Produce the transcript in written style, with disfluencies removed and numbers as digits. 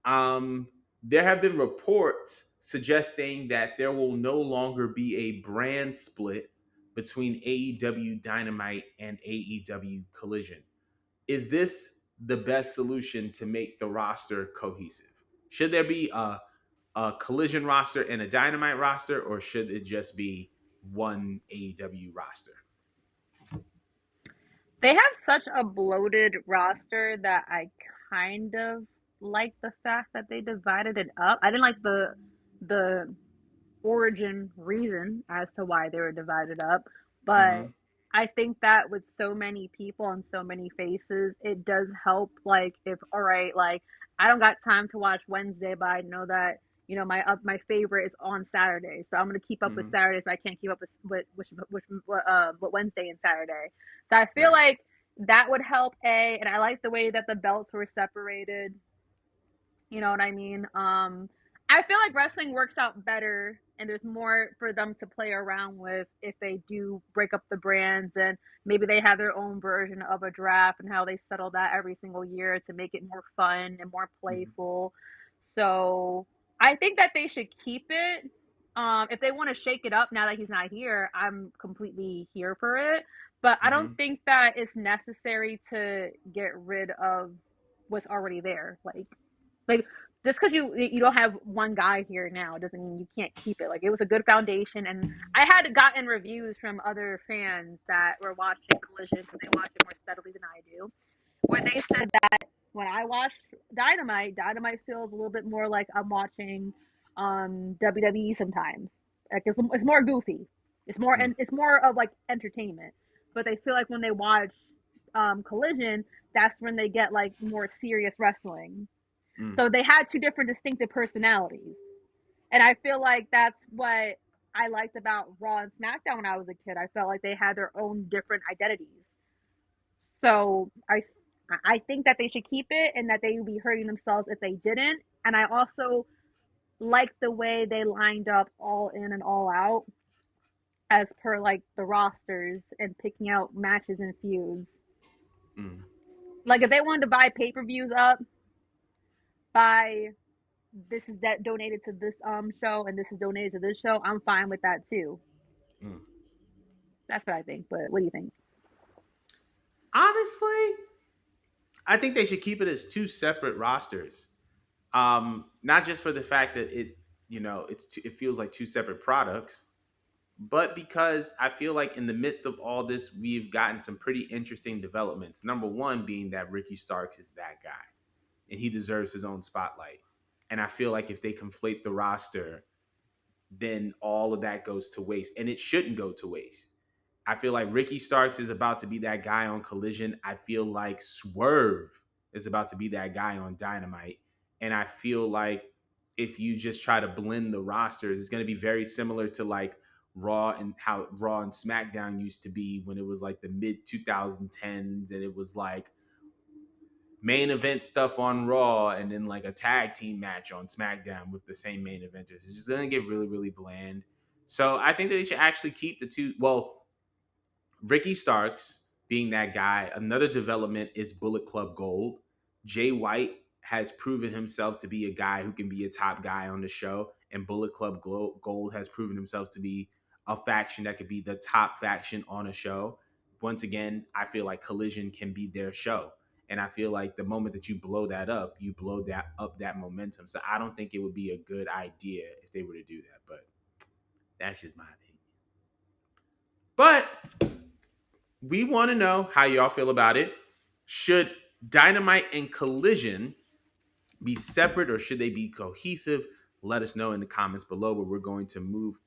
Um, there have been reports suggesting that there will no longer be a brand split between AEW Dynamite and AEW Collision. Is this the best solution to make the roster cohesive? Should there be a Collision roster and a Dynamite roster, or should it just be one AEW roster? They have such a bloated roster that I kind of like the fact that they divided it up. I didn't like the origin reason as to why they were divided up, but Mm-hmm. I think that with so many people and so many faces, it does help. Like, if all right, like I don't got time to watch Wednesday, but I know that my favorite is on Saturday, so I'm gonna keep up with Mm-hmm. Saturdays. I can't keep up with Wednesday and Saturday. So I feel Right. like that would help. And I like the way that the belts were separated. You know what I mean? I feel like wrestling works out better and there's more for them to play around with if they do break up the brands, and maybe they have their own version of a draft and how they settle that every single year to make it more fun and more Mm-hmm. playful. So I think that they should keep it. If they want to shake it up now that he's not here, I'm completely here for it. But I don't Mm-hmm. think that it's necessary to get rid of what's already there. Like just because you don't have one guy here now doesn't mean you can't keep it. Like, it was a good foundation, and I had gotten reviews from other fans that were watching Collision because they watch it more steadily than I do, where they said that when I watch Dynamite feels a little bit more like I'm watching WWE sometimes. Like, it's more goofy. It's more of like entertainment. But they feel like when they watch Collision, that's when they get like more serious wrestling. Mm-hmm. So they had two different distinctive personalities. And I feel like that's what I liked about Raw and SmackDown when I was a kid. I felt like they had their own different identities. So I think that they should keep it and that they would be hurting themselves if they didn't. And I also like the way they lined up All In and All Out as per like the rosters and picking out matches and feuds. Mm-hmm. Like, if they wanted to buy pay-per-views up by this is that donated to this show and this is donated to this show, I'm fine with that too. Mm-hmm. That's what I think. But what do you think? Honestly, I think they should keep it as two separate rosters. Not just for the fact that it feels like two separate products, but because I feel like in the midst of all this, we've gotten some pretty interesting developments. Number one being that Ricky Starks is that guy, and he deserves his own spotlight. And I feel like if they conflate the roster, then all of that goes to waste, and it shouldn't go to waste. I feel like Ricky Starks is about to be that guy on Collision. I feel like Swerve is about to be that guy on Dynamite. And I feel like if you just try to blend the rosters, it's going to be very similar to like Raw and how Raw and SmackDown used to be when it was like the mid 2010s and it was like main event stuff on Raw and then like a tag team match on SmackDown with the same main eventers. It's just gonna get really, really bland. So I think that they should actually keep the two. Well, Ricky Starks being that guy. Another development is Bullet Club Gold. Jay White has proven himself to be a guy who can be a top guy on the show, and Bullet Club Gold has proven himself to be a faction that could be the top faction on a show. Once again, I feel like Collision can be their show. And I feel like the moment that you blow that up, you blow that momentum. So I don't think it would be a good idea if they were to do that. But that's just my opinion. But we want to know how y'all feel about it. Should Dynamite and Collision be separate or should they be cohesive? Let us know in the comments below, but we're going to move